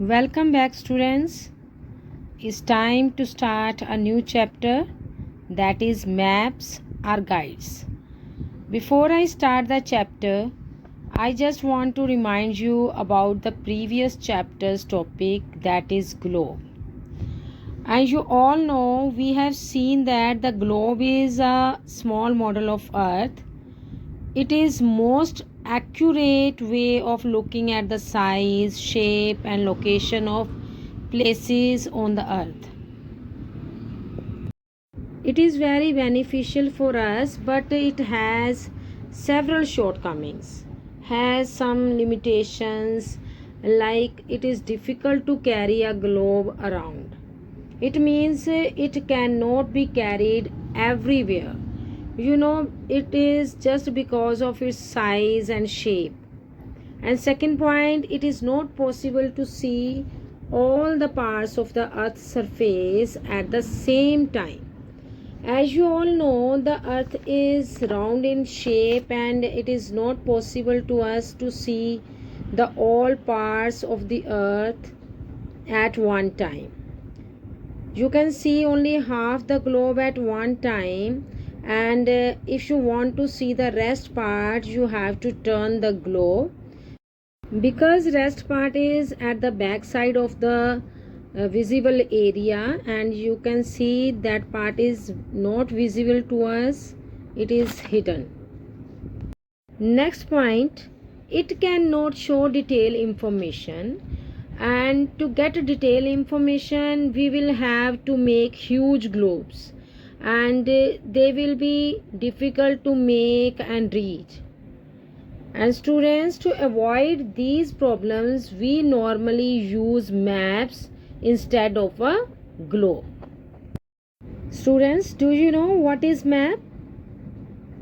Welcome back, students. It's time to start a new chapter, that is maps or guides. Before I start the chapter, I just want to remind you about the previous chapter's topic, that is globe. As you all know, we have seen that the globe is a small model of Earth. It is most accurate way of looking at the size, shape and location of places on the earth. It is very beneficial for us, but it has several shortcomings, has some limitations, like it is difficult to carry a globe around. It means it cannot be carried everywhere. It is just because of its size and shape. And second point, it is not possible to see all the parts of the earth's surface at the same time. As you all know, the earth is round in shape and it is not possible to us to see the all parts of the earth at one time. You can see only half the globe at one time, and if you want to see the rest part, you have to turn the globe, because rest part is at the back side of the visible area, and you can see that part is not visible to us, it is hidden. Next point, it cannot show detailed information, and to get detailed information we will have to make huge globes, and they will be difficult to make and reach. And students, to avoid these problems, we normally use maps instead of a globe. Students, do you know what is map?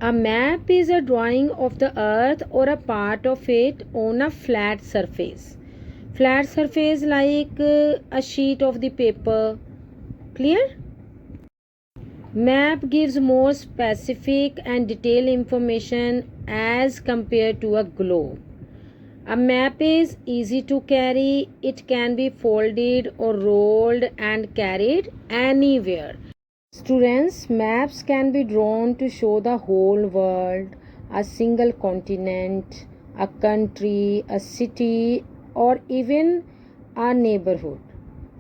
A map is a drawing of the earth or a part of it on a flat surface. Flat surface like a sheet of the paper. Clear? Map gives more specific and detailed information as compared to a globe. A map is easy to carry. It can be folded or rolled and carried anywhere. Students, maps can be drawn to show the whole world, a single continent, a country, a city, or even a neighborhood.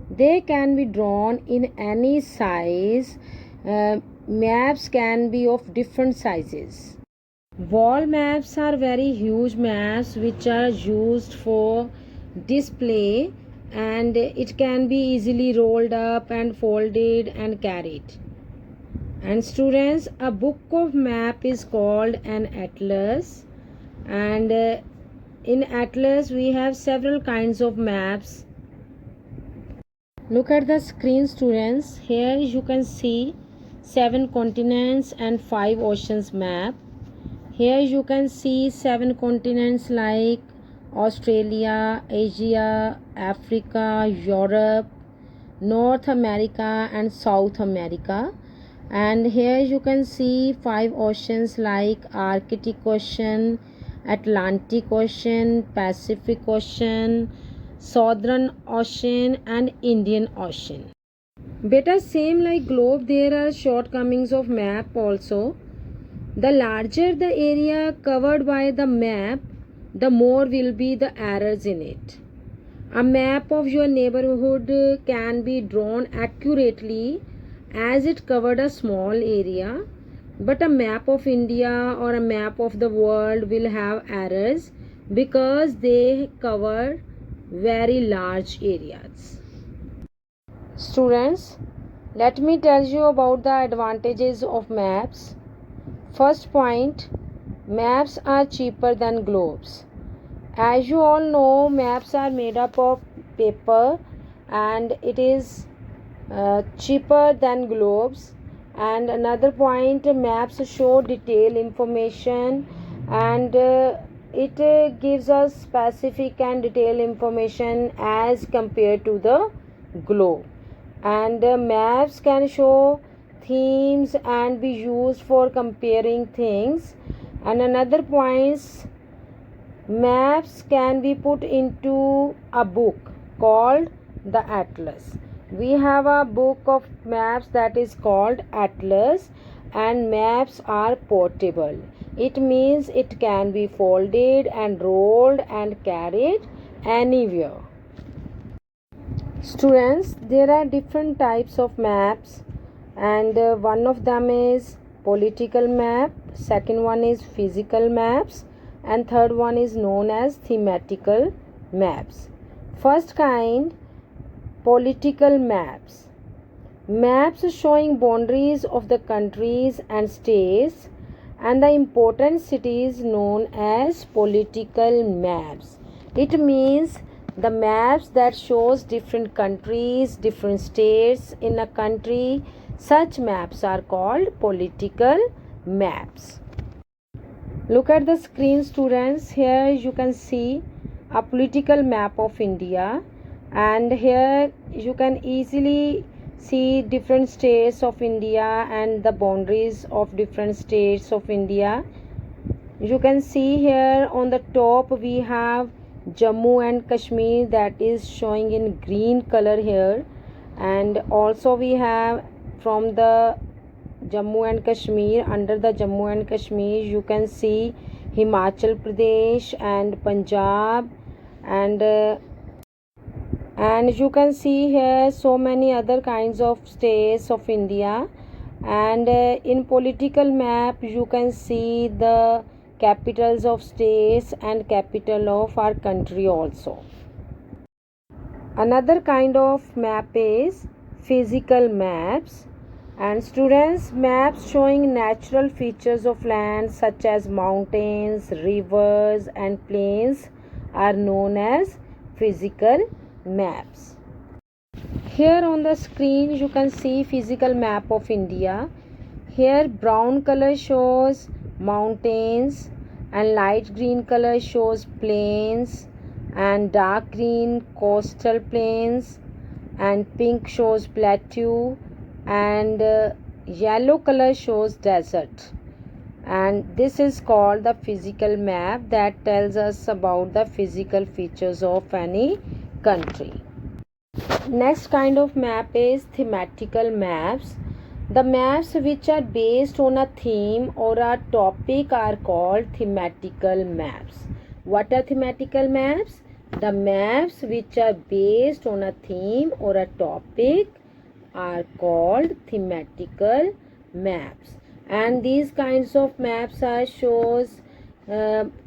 They can be drawn in any size. Maps can be of different sizes. Wall maps are very huge maps which are used for display, and it can be easily rolled up and folded and carried. And students, a book of map is called an atlas, and in atlas we have several kinds of maps. Look at the screen, students. Here you can see 7 continents and 5 oceans map. Here you can see 7 continents like Australia, Asia, Africa, Europe, North America and South America. And here you can see 5 oceans like Arctic Ocean, Atlantic Ocean, Pacific Ocean, Southern Ocean and Indian Ocean. Beta, same like globe, there are shortcomings of map also. The larger the area covered by the map, the more will be the errors in it. A map of your neighborhood can be drawn accurately as it covered a small area, but a map of India or a map of the world will have errors because they cover very large areas. Students, let me tell you about the advantages of maps. First point, maps are cheaper than globes. As you all know, maps are made up of paper and it is cheaper than globes. And another point, maps show detailed information, and it gives us specific and detailed information as compared to the globe. And maps can show themes and be used for comparing things. And another point, maps can be put into a book. called the atlas. We have a book of maps that is called atlas, and maps are portable. It means it can be folded and rolled and carried anywhere. Students, there are different types of maps, and one of them is political map, second one is physical maps, and third one is known as thematical maps. First kind, political maps. Maps showing boundaries of the countries and states and the important cities known as political maps. It means the maps that shows different countries, different states in a country. Such maps are called political maps. Look at the screen, students. Here you can see a political map of India, and here you can easily see different states of India and the boundaries of different states of India. You can see here on the top we have Jammu and Kashmir, that is showing in green color here, and also we have from the Jammu and Kashmir, under the Jammu and Kashmir you can see Himachal Pradesh and Punjab, and you can see here so many other kinds of states of India. And in political map you can see the capitals of states and capital of our country also. Another kind of map is physical maps. And students, maps showing natural features of land such as mountains, rivers and plains are known as physical maps. Here on the screen you can see physical map of India. Here brown color shows mountains, and light green color shows plains, and dark green coastal plains, and pink shows plateau, and yellow color shows desert. And this is called the physical map that tells us about the physical features of any country. Next kind of map is thematical maps. The maps which are based on a theme or a topic are called thematical maps. What are thematical maps? The maps which are based on a theme or a topic are called thematical maps. And these kinds of maps are shows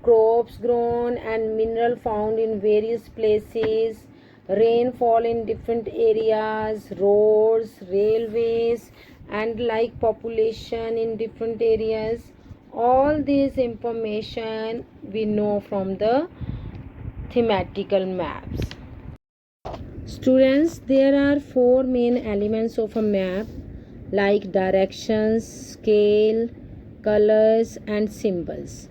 crops grown and mineral found in various places, rainfall in different areas, roads, railways, and like population in different areas. All this information we know from the thematical maps. Students, there are four main elements of a map, like directions, scale, colors and symbols.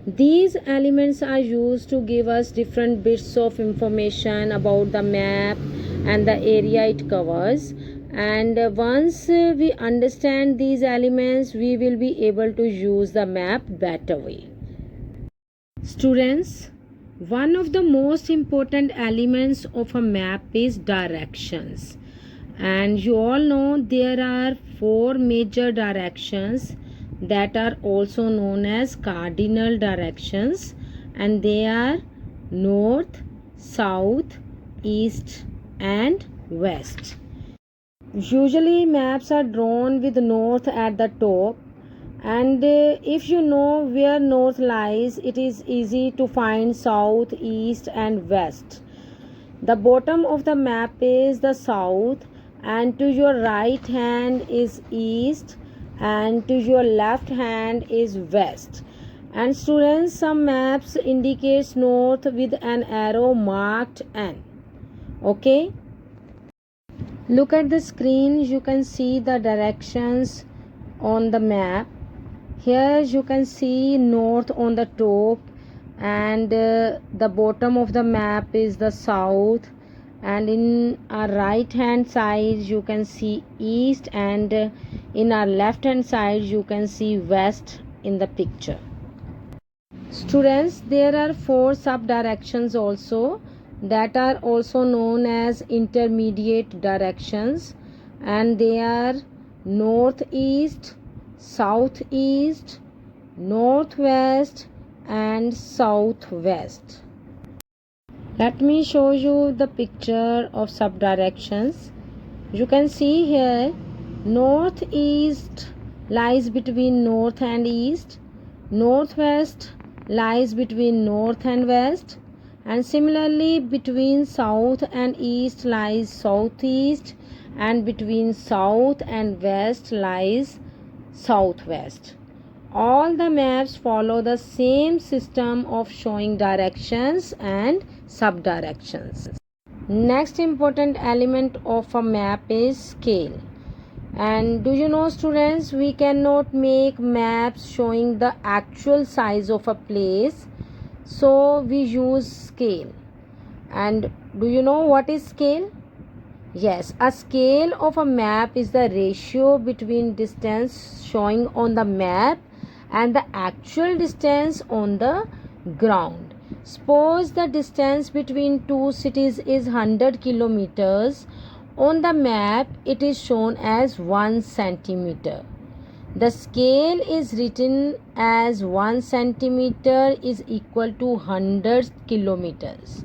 These elements are used to give us different bits of information about the map and the area it covers. And once we understand these elements, we will be able to use the map better way. Students, one of the most important elements of a map is directions. And you all know there are four major directions that are also known as cardinal directions, and they are north, south, east and west. Usually maps are drawn with north at the top, and if you know where north lies, it is easy to find south, east and west. The bottom of the map is the south, and to your right hand is east, and to your left hand is west. And students, some maps indicates north with an arrow marked N. Okay, look at the screen. You can see the directions on the map. Here you can see north on the top, and the bottom of the map is the south, and in our right hand side you can see east, and in our left hand side you can see west in the picture. Students, there are four sub directions also. that are also known as intermediate directions, and they are northeast, southeast, northwest and southwest. Let me show you the picture of subdirections. You can see here northeast lies between north and east, northwest lies between north and west, and similarly between south and east lies southeast, and between south and west lies southwest. All the maps follow the same system of showing directions and subdirections. Next important element of a map is scale. And do you know, students, we cannot make maps showing the actual size of a place, so we use scale. And do you know what is scale? Yes, a scale of a map is the ratio between distance showing on the map and the actual distance on the ground. Suppose the distance between two cities is 100 kilometers. On the map, it is shown as 1 centimeter. The scale is written as 1 centimeter is equal to 100 kilometers.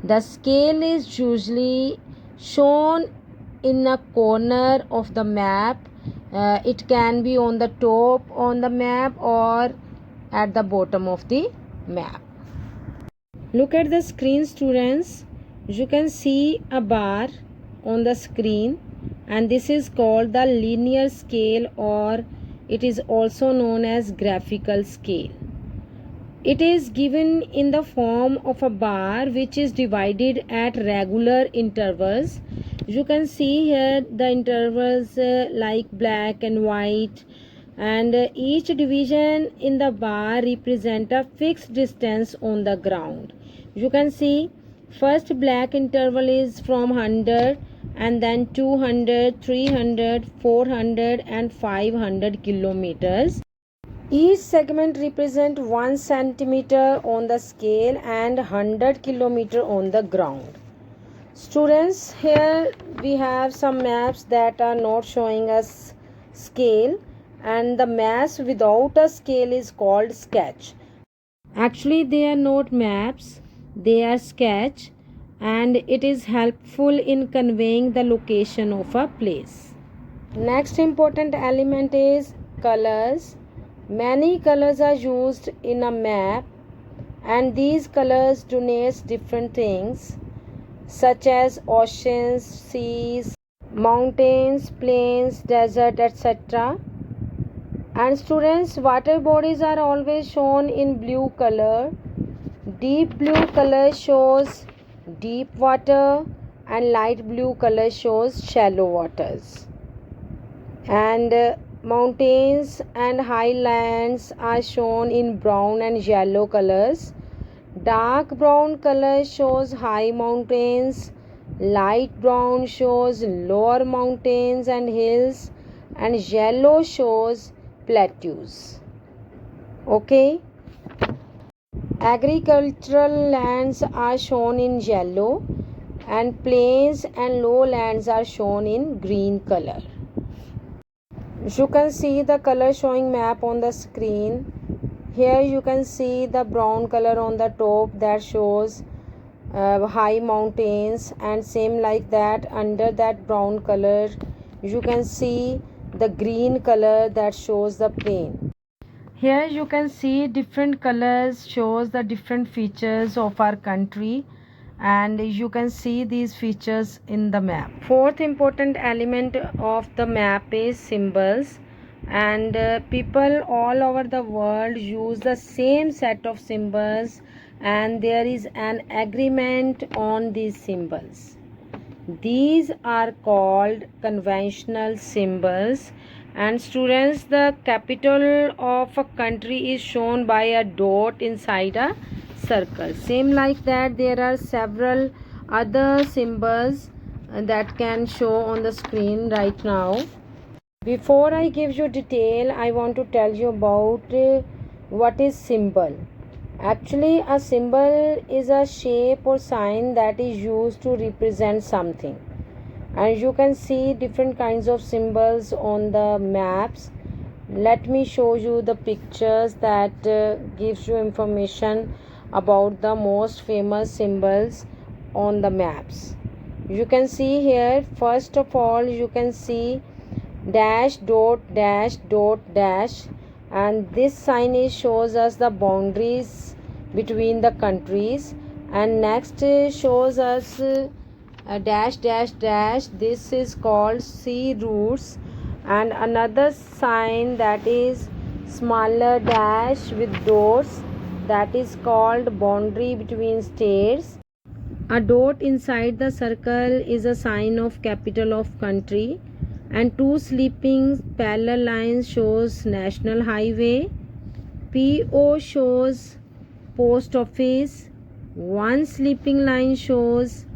The scale is usually shown in a corner of the map. It can be on the top on the map or at the bottom of the map. Look at the screen, students. You can see a bar on the screen, and this is called the linear scale, or it is also known as graphical scale. It is given in the form of a bar which is divided at regular intervals. You can see here the intervals like black and white, and each division in the bar represent a fixed distance on the ground. You can see first black interval is from 100, and then 200, 300, 400 and 500 kilometers. Each segment represents 1 centimeter on the scale and 100 kilometer on the ground. Students, here we have some maps that are not showing us scale, and the maps without a scale is called sketch. Actually, they are not maps, they are sketch, and it is helpful in conveying the location of a place. Next important element is colors. Many colors are used in a map, and these colors denote different things such as oceans, seas, mountains, plains, desert, etc. And students, water bodies are always shown in blue color. Deep blue color shows deep water, and light blue color shows shallow waters. And mountains and highlands are shown in brown and yellow colors. Dark brown color shows high mountains, light brown shows lower mountains and hills, and yellow shows plateaus. Okay. Agricultural lands are shown in yellow, and plains and lowlands are shown in green color. You can see the color showing map on the screen. Here you can see the brown color on the top that shows high mountains, and same like that under that brown color you can see the green color that shows the plain. Here you can see different colors shows the different features of our country, and you can see these features in the map. Fourth important element of the map is symbols, and people all over the world use the same set of symbols, and there is an agreement on these symbols. These are called conventional symbols. And students, the capital of a country is shown by a dot inside a circle. Same like that, there are several other symbols that can show on the screen right now. Before I give you detail, I want to tell you about what is symbol. Actually, a symbol is a shape or sign that is used to represent something. And you can see different kinds of symbols on the maps. Let me show you the pictures that gives you information about the most famous symbols on the maps. You can see here, first of all, you can see dash dot dash dot dash, and this sign is shows us the boundaries between the countries. And next shows us dash dash dash, this is called sea routes. And another sign that is smaller dash with dots, that is called boundary between states. A dot inside the circle is a sign of capital of country, and two sleeping parallel lines shows national highway. PO shows post office. One sleeping line shows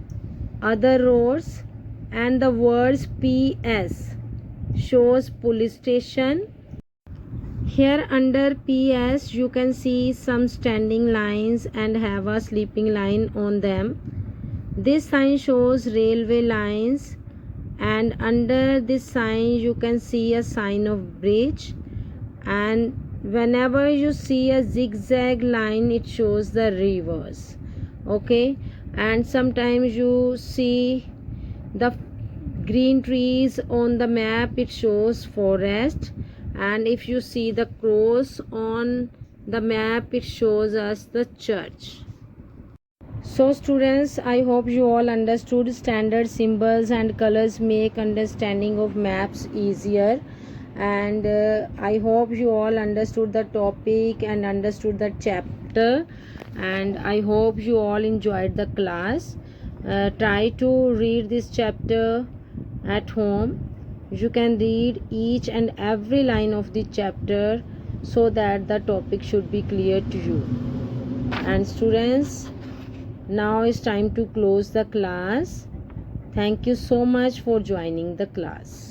other roads, and the words PS shows police station. Here under PS you can see some standing lines and have a sleeping line on them. This sign shows railway lines, and under this sign you can see a sign of bridge. And whenever you see a zigzag line, it shows the rivers. Okay, and sometimes you see the green trees on the map, it shows forest. And if you see the cross on the map, it shows us the church. So students, I hope you all understood standard symbols and colors make understanding of maps easier. And I hope you all understood the topic and understood the chapter, and I hope you all enjoyed the class. Try to read this chapter at home. You can read each and every line of the chapter so that the topic should be clear to you. And students, now it's time to close the class. Thank you so much for joining the class.